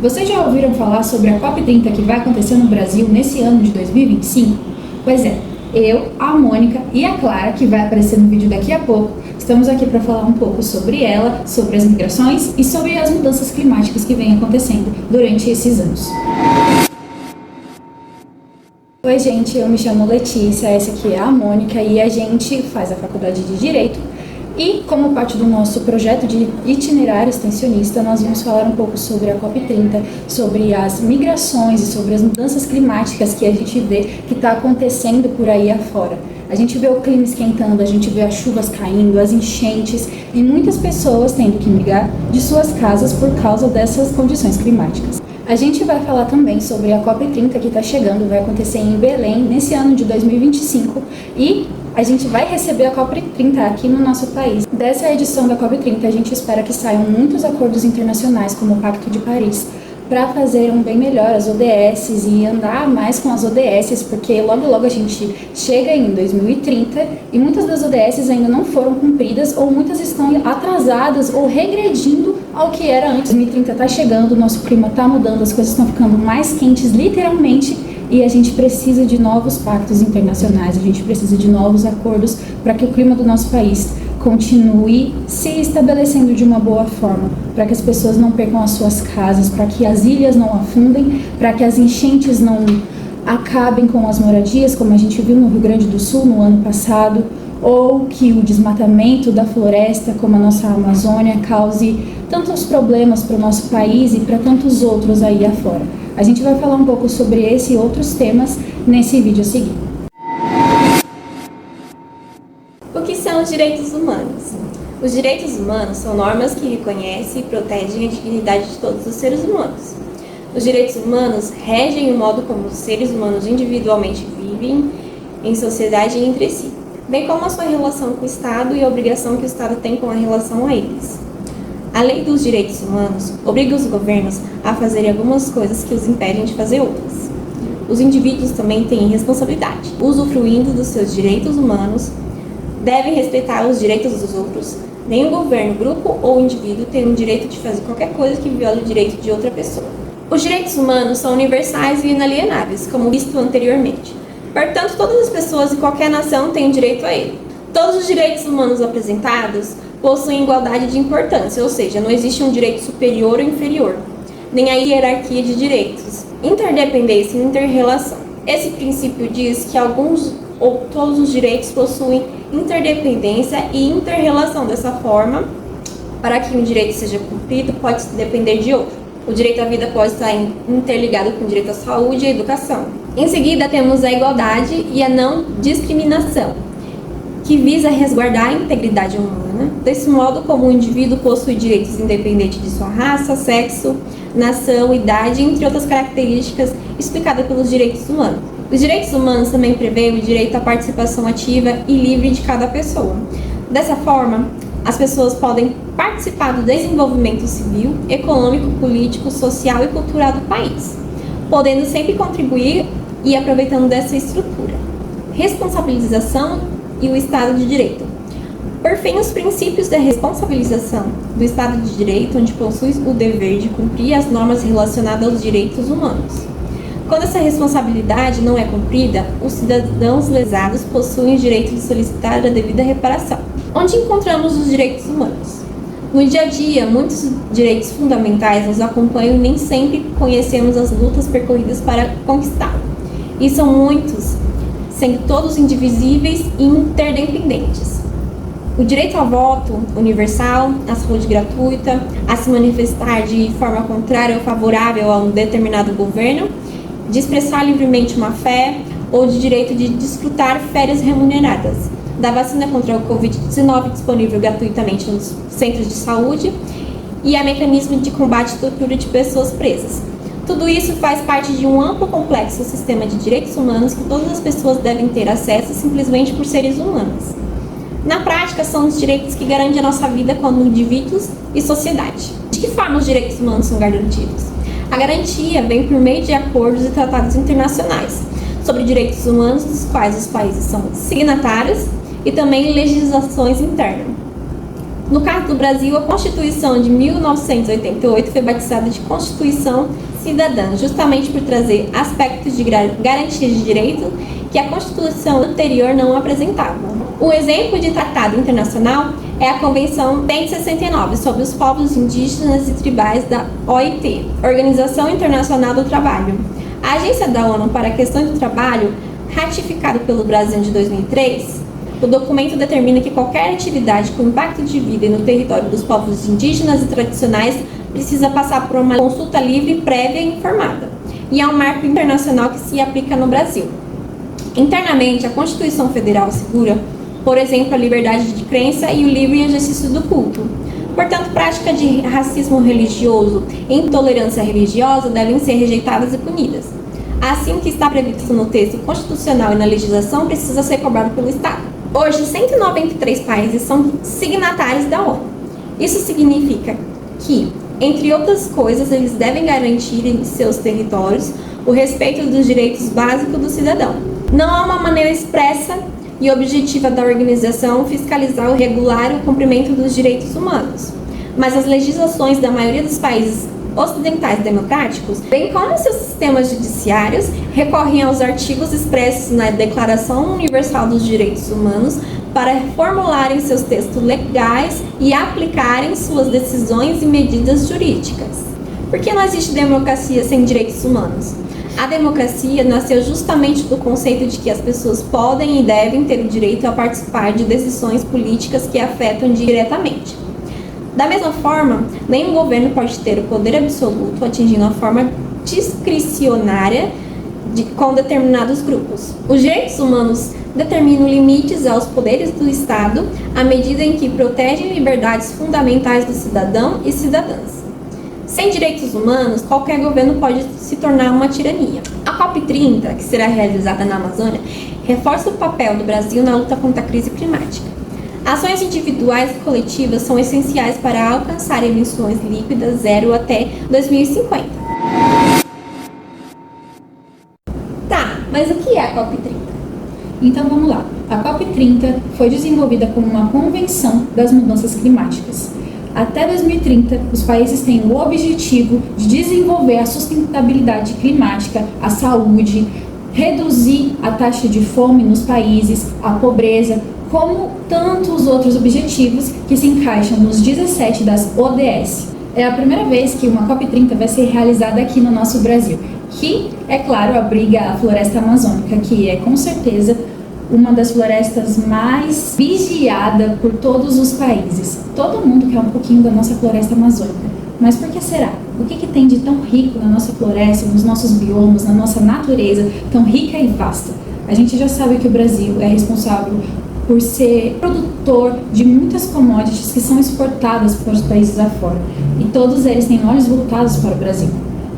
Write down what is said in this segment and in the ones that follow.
Vocês já ouviram falar sobre a COP30 que vai acontecer no Brasil nesse ano de 2025? Pois é, eu, a Mônica e a Clara, que vai aparecer no vídeo daqui a pouco, estamos aqui para falar um pouco sobre ela, sobre as migrações e sobre as mudanças climáticas que vêm acontecendo durante esses anos. Oi gente, eu me chamo Letícia, essa aqui é a Mônica e a gente faz a faculdade de Direito. E como parte do nosso projeto de itinerário extensionista, nós vamos falar um pouco sobre a COP30, sobre as migrações e sobre as mudanças climáticas que a gente vê que está acontecendo por aí afora. A gente vê o clima esquentando, a gente vê as chuvas caindo, as enchentes e muitas pessoas tendo que migrar de suas casas por causa dessas condições climáticas. A gente vai falar também sobre a COP30 que está chegando, vai acontecer em Belém nesse ano de 2025 e a gente vai receber a COP30 aqui no nosso país. Dessa edição da COP30, a gente espera que saiam muitos acordos internacionais, como o Pacto de Paris, para fazer um bem melhor as ODS e andar mais com as ODS, porque logo a gente chega em 2030 e muitas das ODS ainda não foram cumpridas ou muitas estão atrasadas ou regredindo ao que era antes. 2030 está chegando, o nosso clima está mudando, as coisas estão ficando mais quentes literalmente e a gente precisa de novos pactos internacionais, a gente precisa de novos acordos para que o clima do nosso país continue se estabelecendo de uma boa forma, para que as pessoas não percam as suas casas, para que as ilhas não afundem, para que as enchentes não acabem com as moradias, como a gente viu no Rio Grande do Sul no ano passado, ou que o desmatamento da floresta, como a nossa Amazônia, cause tantos problemas para o nosso país e para tantos outros aí afora. A gente vai falar um pouco sobre esse e outros temas nesse vídeo a seguir. O que são os direitos humanos? Os direitos humanos são normas que reconhecem e protegem a dignidade de todos os seres humanos. Os direitos humanos regem o modo como os seres humanos individualmente vivem em sociedade e entre si, bem como a sua relação com o Estado e a obrigação que o Estado tem com a relação a eles. A lei dos direitos humanos obriga os governos a fazerem algumas coisas que os impedem de fazer outras. Os indivíduos também têm responsabilidade, usufruindo dos seus direitos humanos, devem respeitar os direitos dos outros. Nenhum governo, grupo ou indivíduo tem o direito de fazer qualquer coisa que viole o direito de outra pessoa. Os direitos humanos são universais e inalienáveis, como visto anteriormente. Portanto, todas as pessoas e qualquer nação têm direito a ele. Todos os direitos humanos apresentados possuem igualdade de importância, ou seja, não existe um direito superior ou inferior, nem a hierarquia de direitos, interdependência e interrelação. Esse princípio diz que alguns ou todos os direitos possuem interdependência e interrelação. Dessa forma, para que um direito seja cumprido, pode depender de outro. O direito à vida pode estar interligado com o direito à saúde e à educação. Em seguida, temos a igualdade e a não discriminação, que visa resguardar a integridade humana. Desse modo, como o indivíduo possui direitos independentes de sua raça, sexo, nação, idade, entre outras características explicadas pelos direitos humanos. Os direitos humanos também prevêem o direito à participação ativa e livre de cada pessoa. Dessa forma, as pessoas podem participar do desenvolvimento civil, econômico, político, social e cultural do país, podendo sempre contribuir e aproveitando dessa estrutura. Responsabilização e o Estado de Direito. Por fim, os princípios da responsabilização do Estado de Direito, onde possui o dever de cumprir as normas relacionadas aos direitos humanos. Quando essa responsabilidade não é cumprida, os cidadãos lesados possuem o direito de solicitar a devida reparação. Onde encontramos os direitos humanos? No dia a dia, muitos direitos fundamentais nos acompanham e nem sempre conhecemos as lutas percorridas para conquistá-los. E são muitos, sendo todos indivisíveis e interdependentes. O direito ao voto universal, à saúde gratuita, a se manifestar de forma contrária ou favorável a um determinado governo, de expressar livremente uma fé ou de direito de desfrutar férias remuneradas, da vacina contra o Covid-19 disponível gratuitamente nos centros de saúde e a mecanismo de combate à tortura de pessoas presas. Tudo isso faz parte de um amplo complexo sistema de direitos humanos que todas as pessoas devem ter acesso simplesmente por seres humanos. Na prática, são os direitos que garantem a nossa vida como indivíduos e sociedade. De que forma os direitos humanos são garantidos? A garantia vem por meio de acordos e tratados internacionais sobre direitos humanos, dos quais os países são signatários, e também legislações internas. No caso do Brasil, a Constituição de 1988 foi batizada de Constituição Cidadã, justamente por trazer aspectos de garantia de direito que a Constituição anterior não apresentava. Um exemplo de tratado internacional é a Convenção 169 sobre os povos indígenas e tribais da OIT, Organização Internacional do Trabalho. A Agência da ONU para a Questão do Trabalho, ratificado pelo Brasil de 2003, o documento determina que qualquer atividade com impacto de vida no território dos povos indígenas e tradicionais precisa passar por uma consulta livre, prévia e informada. E é um marco internacional que se aplica no Brasil. Internamente, a Constituição Federal assegura, por exemplo, a liberdade de crença e o livre exercício do culto. Portanto, prática de racismo religioso e intolerância religiosa devem ser rejeitadas e punidas. Assim, o que está previsto no texto constitucional e na legislação precisa ser cobrado pelo Estado. Hoje, 193 países são signatários da ONU. Isso significa que, entre outras coisas, eles devem garantir em seus territórios o respeito dos direitos básicos do cidadão. Não há uma maneira expressa e objetiva da organização fiscalizar ou regular o cumprimento dos direitos humanos, mas as legislações da maioria dos países ocidentais democráticos, bem como seus sistemas judiciários, recorrem aos artigos expressos na Declaração Universal dos Direitos Humanos para formularem seus textos legais e aplicarem suas decisões e medidas jurídicas. Por que não existe democracia sem direitos humanos? A democracia nasceu justamente do conceito de que as pessoas podem e devem ter o direito a participar de decisões políticas que afetam diretamente. Da mesma forma, nenhum governo pode ter o poder absoluto atingindo a forma discricionária com determinados grupos. Os direitos humanos determinam limites aos poderes do Estado à medida em que protegem liberdades fundamentais do cidadão e cidadãs. Sem direitos humanos, qualquer governo pode se tornar uma tirania. A COP30, que será realizada na Amazônia, reforça o papel do Brasil na luta contra a crise climática. Ações individuais e coletivas são essenciais para alcançar emissões líquidas zero até 2050. Tá, mas o que é a COP30? Então vamos lá. A COP30 foi desenvolvida como uma convenção das mudanças climáticas. Até 2030, os países têm o objetivo de desenvolver a sustentabilidade climática, a saúde, reduzir a taxa de fome nos países, a pobreza, como tantos outros objetivos que se encaixam nos 17 das ODS. É a primeira vez que uma COP30 vai ser realizada aqui no nosso Brasil, que, é claro, abriga a floresta amazônica, que é com certeza uma das florestas mais vigiada por todos os países. Todo mundo quer um pouquinho da nossa floresta amazônica. Mas por que será? O que tem de tão rico na nossa floresta, nos nossos biomas, na nossa natureza tão rica e vasta? A gente já sabe que o Brasil é responsável por ser produtor de muitas commodities que são exportadas para os países afora. E todos eles têm olhos voltados para o Brasil.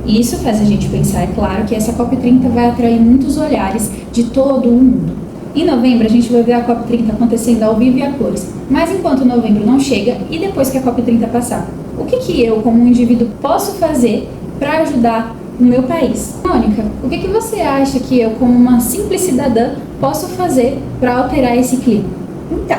E isso faz a gente pensar, é claro, que essa COP30 vai atrair muitos olhares de todo o mundo. Em novembro, a gente vai ver a COP30 acontecendo ao vivo e a cores. Mas enquanto novembro não chega, e depois que a COP30 passar, o que eu, como um indivíduo, posso fazer para ajudar o meu país? Mônica, o que você acha que eu, como uma simples cidadã, posso fazer para alterar esse clima? Então,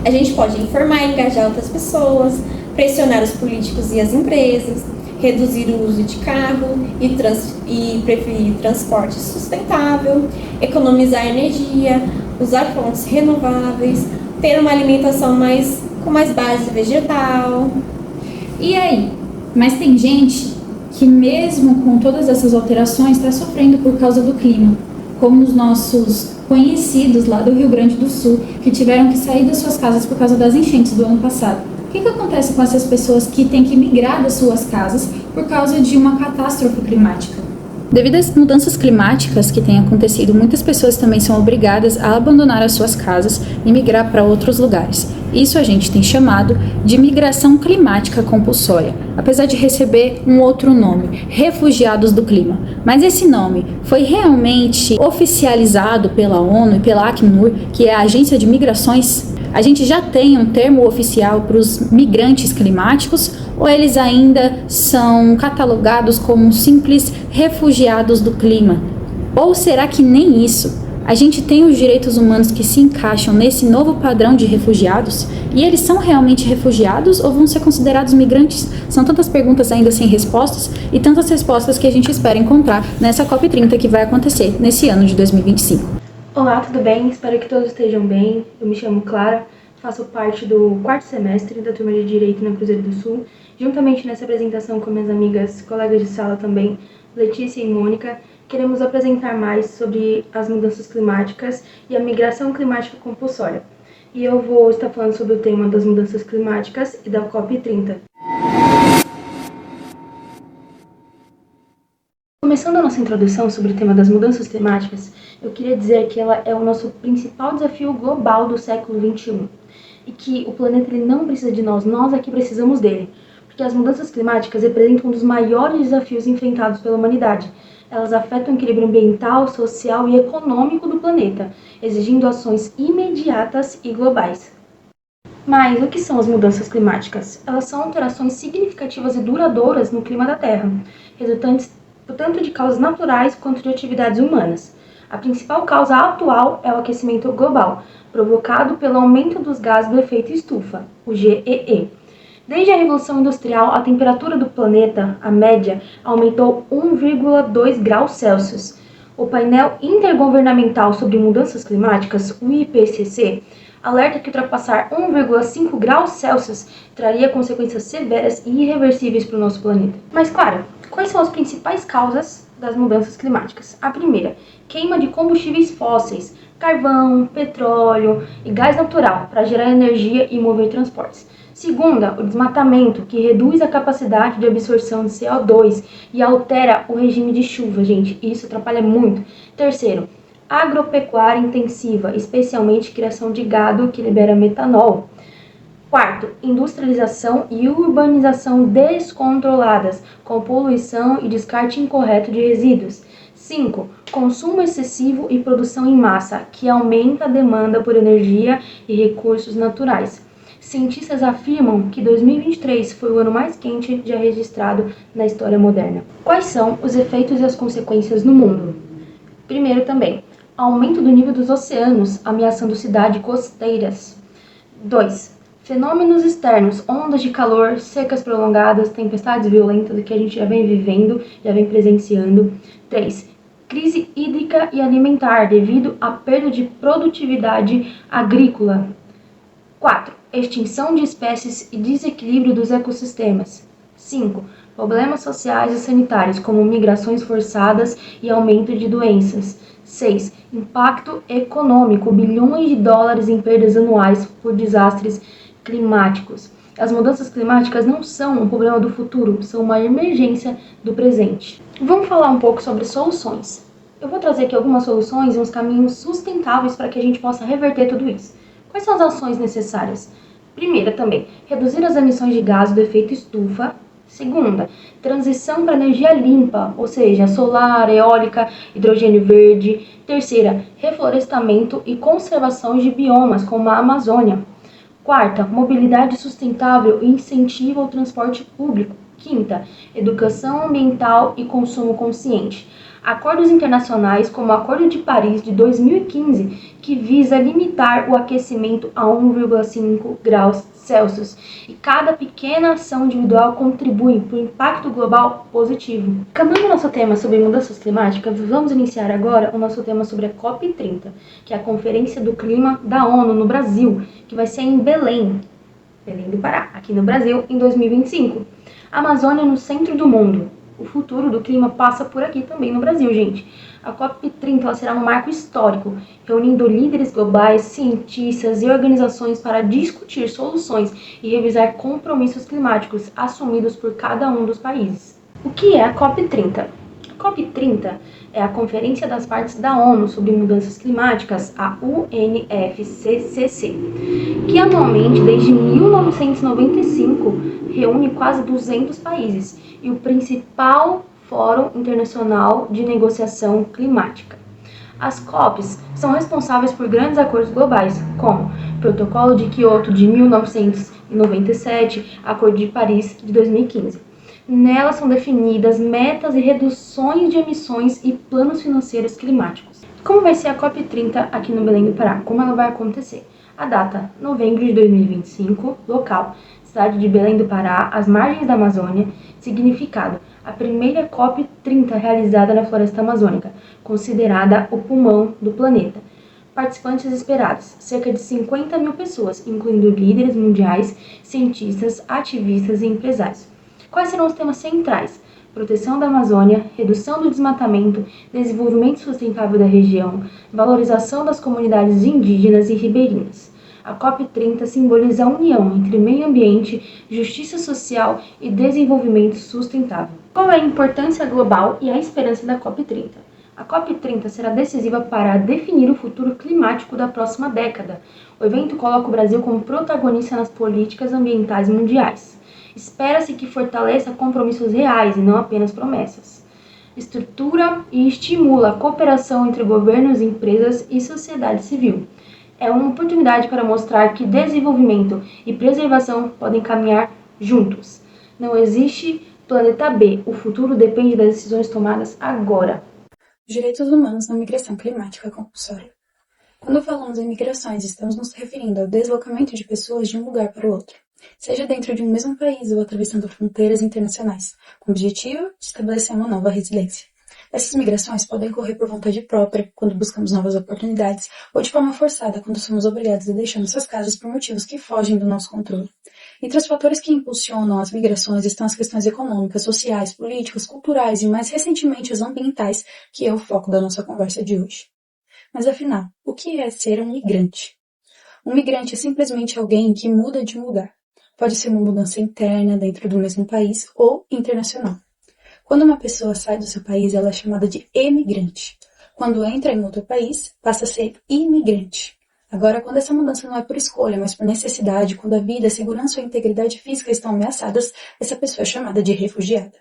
a gente pode informar e engajar outras pessoas, pressionar os políticos e as empresas, reduzir o uso de carro e preferir transporte sustentável, economizar energia, usar fontes renováveis, ter uma alimentação com mais base vegetal. E aí? Mas tem gente que mesmo com todas essas alterações está sofrendo por causa do clima, como os nossos conhecidos lá do Rio Grande do Sul, que tiveram que sair das suas casas por causa das enchentes do ano passado. O que acontece com essas pessoas que têm que migrar das suas casas por causa de uma catástrofe climática? Devido às mudanças climáticas que têm acontecido, muitas pessoas também são obrigadas a abandonar as suas casas e migrar para outros lugares. Isso a gente tem chamado de migração climática compulsória, apesar de receber um outro nome, refugiados do clima. Mas esse nome foi realmente oficializado pela ONU e pela Acnur, que é a Agência de Migrações? A gente já tem um termo oficial para os migrantes climáticos ou eles ainda são catalogados como simples refugiados do clima? Ou será que nem isso? A gente tem os direitos humanos que se encaixam nesse novo padrão de refugiados? E eles são realmente refugiados ou vão ser considerados migrantes? São tantas perguntas ainda sem respostas e tantas respostas que a gente espera encontrar nessa COP30 que vai acontecer nesse ano de 2025. Olá, tudo bem? Espero que todos estejam bem. Eu me chamo Clara, faço parte do 4º semestre da turma de Direito na Cruzeiro do Sul. Juntamente nessa apresentação com minhas amigas, colegas de sala também, Letícia e Mônica, queremos apresentar mais sobre as mudanças climáticas e a migração climática compulsória. E eu vou estar falando sobre o tema das mudanças climáticas e da COP30. Começando a nossa introdução sobre o tema das mudanças climáticas, eu queria dizer que ela é o nosso principal desafio global do século XXI. E que o planeta ele não precisa de nós é que precisamos dele. Porque as mudanças climáticas representam um dos maiores desafios enfrentados pela humanidade. Elas afetam o equilíbrio ambiental, social e econômico do planeta, exigindo ações imediatas e globais. Mas o que são as mudanças climáticas? Elas são alterações significativas e duradouras no clima da Terra, resultantes tanto de causas naturais quanto de atividades humanas. A principal causa atual é o aquecimento global, provocado pelo aumento dos gases do efeito estufa, o GEE. Desde a Revolução Industrial, a temperatura do planeta, a média, aumentou 1,2 graus Celsius. O painel intergovernamental sobre mudanças climáticas, o IPCC, alerta que ultrapassar 1,5 graus Celsius traria consequências severas e irreversíveis para o nosso planeta. Mas, claro, quais são as principais causas das mudanças climáticas? A primeira, queima de combustíveis fósseis, carvão, petróleo e gás natural para gerar energia e mover transportes. Segunda, o desmatamento, que reduz a capacidade de absorção de CO2 e altera o regime de chuva, gente. Isso atrapalha muito. Terceiro, agropecuária intensiva, especialmente criação de gado que libera metanol. Quarto, industrialização e urbanização descontroladas, com poluição e descarte incorreto de resíduos. 5. Consumo excessivo e produção em massa, que aumenta a demanda por energia e recursos naturais. Cientistas afirmam que 2023 foi o ano mais quente já registrado na história moderna. Quais são os efeitos e as consequências no mundo? Primeiro também, aumento do nível dos oceanos, ameaçando cidades costeiras. 2. Fenômenos externos, ondas de calor, secas prolongadas, tempestades violentas que a gente já vem vivendo, já vem presenciando. 3. Crise hídrica e alimentar devido à perda de produtividade agrícola. 4. Extinção de espécies e desequilíbrio dos ecossistemas. 5. Problemas sociais e sanitários, como migrações forçadas e aumento de doenças. 6. Impacto econômico, bilhões de dólares em perdas anuais por desastres climáticos. As mudanças climáticas não são um problema do futuro, são uma emergência do presente. Vamos falar um pouco sobre soluções. Eu vou trazer aqui algumas soluções e uns caminhos sustentáveis para que a gente possa reverter tudo isso. Quais são as ações necessárias? Primeira também, reduzir as emissões de gases do efeito estufa. Segunda, transição para energia limpa, ou seja, solar, eólica, hidrogênio verde. Terceira, reflorestamento e conservação de biomas, como a Amazônia. Quarta, mobilidade sustentável e incentivo ao transporte público. Quinta, educação ambiental e consumo consciente. Acordos internacionais, como o Acordo de Paris de 2015, que visa limitar o aquecimento a 1,5 graus Celsius. E cada pequena ação individual contribui para o impacto global positivo. Acabando o nosso tema sobre mudanças climáticas, vamos iniciar agora o nosso tema sobre a COP30, que é a Conferência do Clima da ONU no Brasil, que vai ser em Belém do Pará, aqui no Brasil, em 2025. Amazônia no centro do mundo. O futuro do clima passa por aqui também no Brasil, gente. A COP30 ela será um marco histórico, reunindo líderes globais, cientistas e organizações para discutir soluções e revisar compromissos climáticos assumidos por cada um dos países. O que é a COP30? A COP30 é a Conferência das Partes da ONU sobre Mudanças Climáticas, a UNFCCC, que anualmente, desde 1995, reúne quase 200 países e o principal fórum internacional de negociação climática. As COPs são responsáveis por grandes acordos globais, como o Protocolo de Kyoto de 1997, Acordo de Paris de 2015. Nela são definidas metas e reduções de emissões e planos financeiros climáticos. Como vai ser a COP30 aqui no Belém do Pará? Como ela vai acontecer? A data, novembro de 2025, local, cidade de Belém do Pará, às margens da Amazônia. Significado, a primeira COP30 realizada na floresta amazônica, considerada o pulmão do planeta. Participantes esperados, cerca de 50 mil pessoas, incluindo líderes mundiais, cientistas, ativistas e empresários. Quais serão os temas centrais? Proteção da Amazônia, redução do desmatamento, desenvolvimento sustentável da região, valorização das comunidades indígenas e ribeirinhas. A COP30 simboliza a união entre meio ambiente, justiça social e desenvolvimento sustentável. Qual é a importância global e a esperança da COP30? A COP30 será decisiva para definir o futuro climático da próxima década. O evento coloca o Brasil como protagonista nas políticas ambientais mundiais. Espera-se que fortaleça compromissos reais e não apenas promessas. Estrutura e estimula a cooperação entre governos, empresas e sociedade civil. É uma oportunidade para mostrar que desenvolvimento e preservação podem caminhar juntos. Não existe planeta B, o futuro depende das decisões tomadas agora. Direitos humanos na migração climática compulsória. Quando falamos em migrações, estamos nos referindo ao deslocamento de pessoas de um lugar para o outro, seja dentro de um mesmo país ou atravessando fronteiras internacionais, com o objetivo de estabelecer uma nova residência. Essas migrações podem ocorrer por vontade própria, quando buscamos novas oportunidades, ou de forma forçada, quando somos obrigados a deixar nossas casas por motivos que fogem do nosso controle. Entre os fatores que impulsionam as migrações estão as questões econômicas, sociais, políticas, culturais e, mais recentemente, as ambientais, que é o foco da nossa conversa de hoje. Mas afinal, o que é ser um migrante? Um migrante é simplesmente alguém que muda de um lugar. Pode ser uma mudança interna dentro do mesmo país ou internacional. Quando uma pessoa sai do seu país, ela é chamada de emigrante. Quando entra em outro país, passa a ser imigrante. Agora, quando essa mudança não é por escolha, mas por necessidade, quando a vida, a segurança ou a integridade física estão ameaçadas, essa pessoa é chamada de refugiada.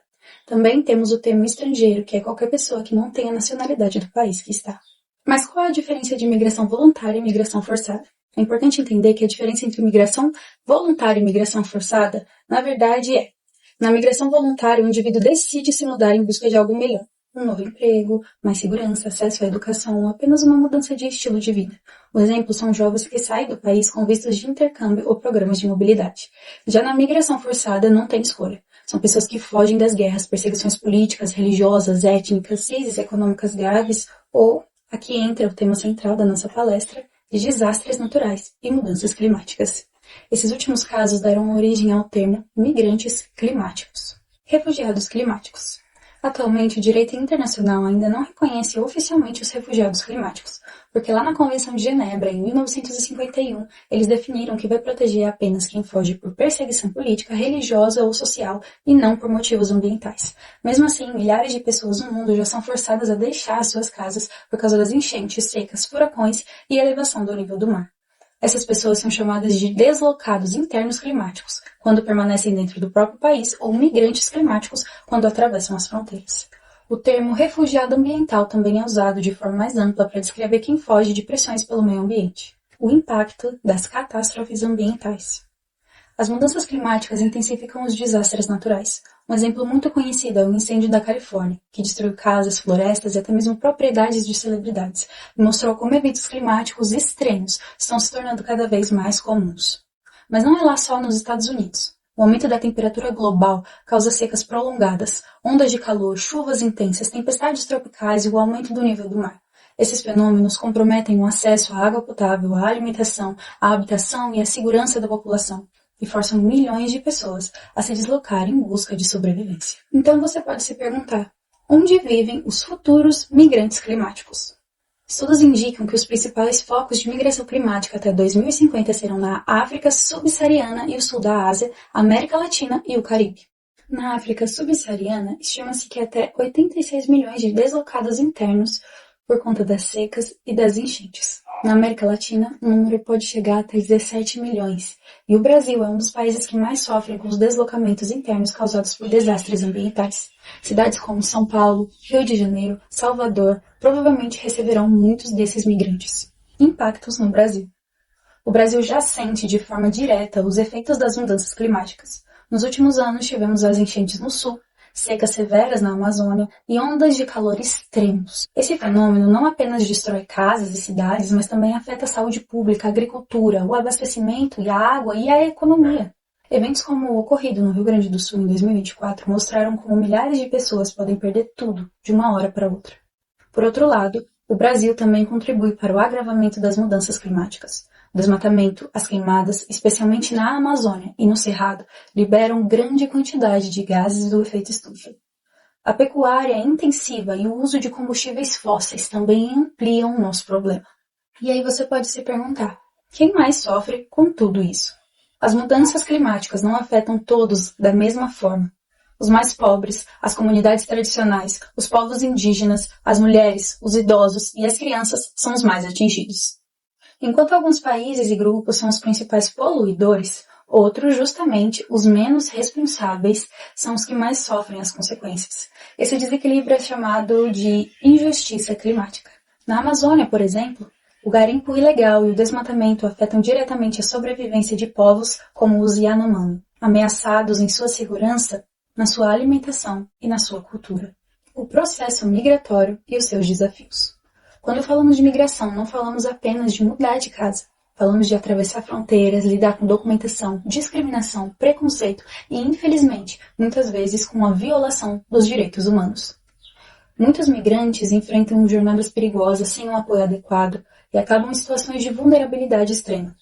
Também temos o termo estrangeiro, que é qualquer pessoa que não tenha a nacionalidade do país que está. Mas qual é a diferença de imigração voluntária e imigração forçada? É importante entender que a diferença entre migração voluntária e migração forçada, na verdade, na migração voluntária, o indivíduo decide se mudar em busca de algo melhor. Um novo emprego, mais segurança, acesso à educação, apenas uma mudança de estilo de vida. O exemplo são jovens que saem do país com vistos de intercâmbio ou programas de mobilidade. Já na migração forçada, não tem escolha. São pessoas que fogem das guerras, perseguições políticas, religiosas, étnicas, crises econômicas graves ou, aqui entra o tema central da nossa palestra, de desastres naturais e mudanças climáticas. Esses últimos casos deram origem ao termo migrantes climáticos. Refugiados climáticos. Atualmente, o direito internacional ainda não reconhece oficialmente os refugiados climáticos, porque lá na Convenção de Genebra, em 1951, eles definiram que vai proteger apenas quem foge por perseguição política, religiosa ou social, e não por motivos ambientais. Mesmo assim, milhares de pessoas no mundo já são forçadas a deixar suas casas por causa das enchentes, secas, furacões e elevação do nível do mar. Essas pessoas são chamadas de deslocados internos climáticos, quando permanecem dentro do próprio país, ou migrantes climáticos, quando atravessam as fronteiras. O termo refugiado ambiental também é usado de forma mais ampla para descrever quem foge de pressões pelo meio ambiente. O impacto das catástrofes ambientais. As mudanças climáticas intensificam os desastres naturais. Um exemplo muito conhecido é o incêndio da Califórnia, que destruiu casas, florestas e até mesmo propriedades de celebridades, e mostrou como eventos climáticos extremos estão se tornando cada vez mais comuns. Mas não é lá só nos Estados Unidos. O aumento da temperatura global causa secas prolongadas, ondas de calor, chuvas intensas, tempestades tropicais e o aumento do nível do mar. Esses fenômenos comprometem o acesso à água potável, à alimentação, à habitação e à segurança da população, e forçam milhões de pessoas a se deslocar em busca de sobrevivência. Então você pode se perguntar, onde vivem os futuros migrantes climáticos? Estudos indicam que os principais focos de migração climática até 2050 serão na África subsaariana e o sul da Ásia, América Latina e o Caribe. Na África subsaariana, estima-se que até 86 milhões de deslocados internos por conta das secas e das enchentes. Na América Latina, o número pode chegar até 17 milhões, e o Brasil é um dos países que mais sofrem com os deslocamentos internos causados por desastres ambientais. Cidades como São Paulo, Rio de Janeiro, Salvador, provavelmente receberão muitos desses migrantes. Impactos no Brasil. O Brasil já sente de forma direta os efeitos das mudanças climáticas. Nos últimos anos, tivemos as enchentes no sul, secas severas na Amazônia e ondas de calor extremos. Esse fenômeno não apenas destrói casas e cidades, mas também afeta a saúde pública, a agricultura, o abastecimento e a água e a economia. Eventos como o ocorrido no Rio Grande do Sul em 2024 mostraram como milhares de pessoas podem perder tudo de uma hora para outra. Por outro lado, o Brasil também contribui para o agravamento das mudanças climáticas. O desmatamento, as queimadas, especialmente na Amazônia e no Cerrado, liberam grande quantidade de gases do efeito estufa. A pecuária intensiva e o uso de combustíveis fósseis também ampliam o nosso problema. E aí você pode se perguntar, quem mais sofre com tudo isso? As mudanças climáticas não afetam todos da mesma forma. Os mais pobres, as comunidades tradicionais, os povos indígenas, as mulheres, os idosos e as crianças são os mais atingidos. Enquanto alguns países e grupos são os principais poluidores, outros, justamente os menos responsáveis, são os que mais sofrem as consequências. Esse desequilíbrio é chamado de injustiça climática. Na Amazônia, por exemplo, o garimpo ilegal e o desmatamento afetam diretamente a sobrevivência de povos como os Yanomami, ameaçados em sua segurança, na sua alimentação e na sua cultura. O processo migratório e os seus desafios. Quando falamos de migração, não falamos apenas de mudar de casa. Falamos de atravessar fronteiras, lidar com documentação, discriminação, preconceito e, infelizmente, muitas vezes com a violação dos direitos humanos. Muitos migrantes enfrentam jornadas perigosas sem um apoio adequado e acabam em situações de vulnerabilidade extrema.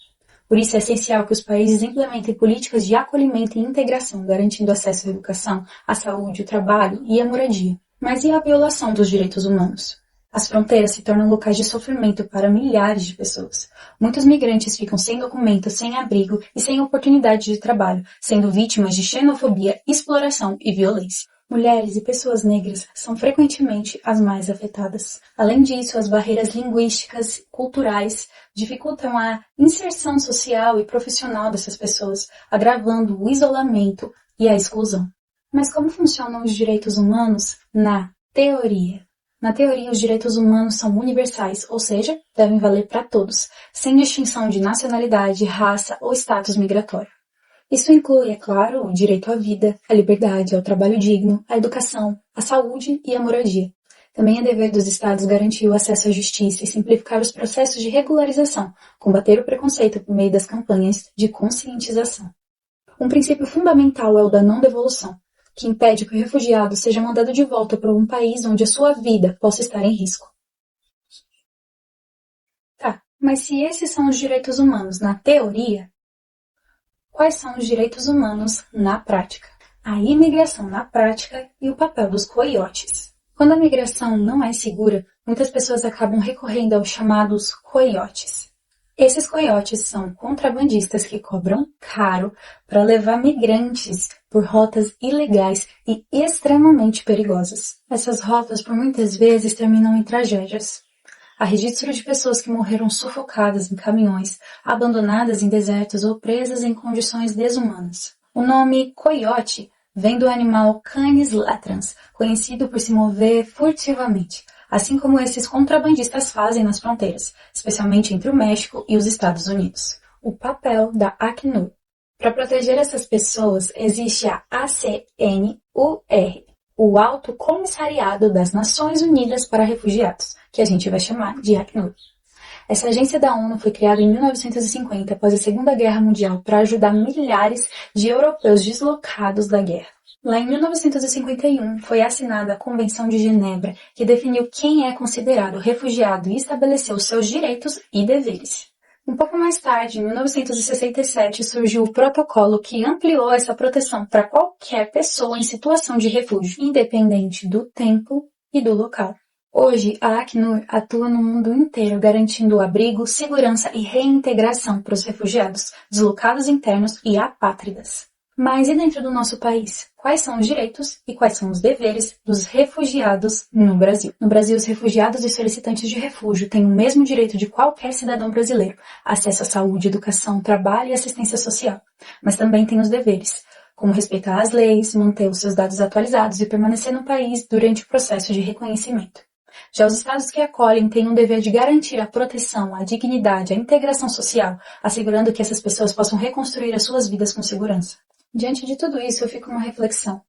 Por isso é essencial que os países implementem políticas de acolhimento e integração, garantindo acesso à educação, à saúde, ao trabalho e à moradia. Mas e a violação dos direitos humanos? As fronteiras se tornam locais de sofrimento para milhares de pessoas. Muitos migrantes ficam sem documentos, sem abrigo e sem oportunidade de trabalho, sendo vítimas de xenofobia, exploração e violência. Mulheres e pessoas negras são frequentemente as mais afetadas. Além disso, as barreiras linguísticas, culturais, dificultam a inserção social e profissional dessas pessoas, agravando o isolamento e a exclusão. Mas como funcionam os direitos humanos na teoria? Na teoria, os direitos humanos são universais, ou seja, devem valer para todos, sem distinção de nacionalidade, raça ou status migratório. Isso inclui, é claro, o direito à vida, à liberdade, ao trabalho digno, à educação, à saúde e à moradia. Também é dever dos Estados garantir o acesso à justiça e simplificar os processos de regularização, combater o preconceito por meio das campanhas de conscientização. Um princípio fundamental é o da não-devolução, que impede que o refugiado seja mandado de volta para um país onde a sua vida possa estar em risco. Tá, mas se esses são os direitos humanos na teoria, quais são os direitos humanos na prática? A imigração na prática e o papel dos coiotes. Quando a migração não é segura, muitas pessoas acabam recorrendo aos chamados coiotes. Esses coiotes são contrabandistas que cobram caro para levar migrantes por rotas ilegais e extremamente perigosas. Essas rotas, por muitas vezes, terminam em tragédias. Há registro de pessoas que morreram sufocadas em caminhões, abandonadas em desertos ou presas em condições desumanas. O nome coiote vem do animal Canis latrans, conhecido por se mover furtivamente, assim como esses contrabandistas fazem nas fronteiras, especialmente entre o México e os Estados Unidos. O papel da Acnur. Para proteger essas pessoas, existe a ACNUR, o Alto Comissariado das Nações Unidas para Refugiados, que a gente vai chamar de Acnur. Essa agência da ONU foi criada em 1950, após a Segunda Guerra Mundial, para ajudar milhares de europeus deslocados da guerra. Lá em 1951, foi assinada a Convenção de Genebra, que definiu quem é considerado refugiado e estabeleceu seus direitos e deveres. Um pouco mais tarde, em 1967, surgiu o protocolo que ampliou essa proteção para qualquer pessoa em situação de refúgio, independente do tempo e do local. Hoje, a Acnur atua no mundo inteiro, garantindo abrigo, segurança e reintegração para os refugiados, deslocados internos e apátridas. Mas e dentro do nosso país? Quais são os direitos e quais são os deveres dos refugiados no Brasil? No Brasil, os refugiados e solicitantes de refúgio têm o mesmo direito de qualquer cidadão brasileiro: acesso à saúde, educação, trabalho e assistência social. Mas também têm os deveres, como respeitar as leis, manter os seus dados atualizados e permanecer no país durante o processo de reconhecimento. Já os estados que acolhem têm um dever de garantir a proteção, a dignidade, a integração social, assegurando que essas pessoas possam reconstruir as suas vidas com segurança. Diante de tudo isso, eu fico com uma reflexão.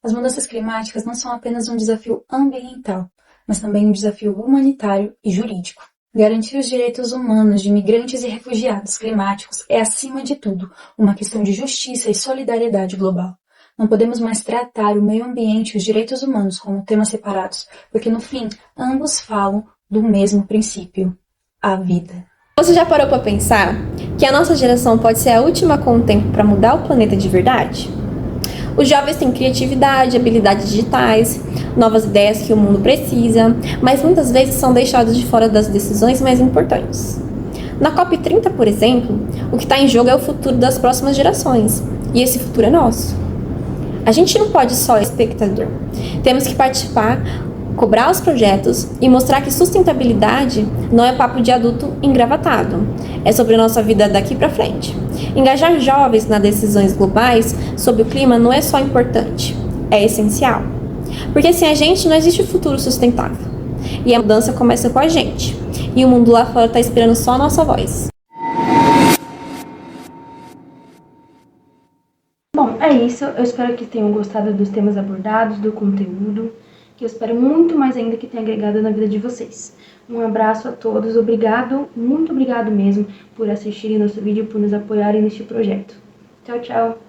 As mudanças climáticas não são apenas um desafio ambiental, mas também um desafio humanitário e jurídico. Garantir os direitos humanos de migrantes e refugiados climáticos é, acima de tudo, uma questão de justiça e solidariedade global. Não podemos mais tratar o meio ambiente e os direitos humanos como temas separados, porque no fim, ambos falam do mesmo princípio, a vida. Você já parou para pensar que a nossa geração pode ser a última com o tempo para mudar o planeta de verdade? Os jovens têm criatividade, habilidades digitais, novas ideias que o mundo precisa, mas muitas vezes são deixados de fora das decisões mais importantes. Na COP30, por exemplo, o que está em jogo é o futuro das próximas gerações, e esse futuro é nosso. A gente não pode só ser espectador, temos que participar, cobrar os projetos e mostrar que sustentabilidade não é papo de adulto engravatado, é sobre a nossa vida daqui para frente. Engajar jovens nas decisões globais sobre o clima não é só importante, é essencial. Porque sem a gente não existe futuro sustentável. E a mudança começa com a gente. E o mundo lá fora está esperando só a nossa voz. Bom, é isso. Eu espero que tenham gostado dos temas abordados, do conteúdo, que eu espero muito mais ainda que tenha agregado na vida de vocês. Um abraço a todos, obrigado, muito obrigado mesmo por assistirem nosso vídeo e por nos apoiarem neste projeto. Tchau, tchau!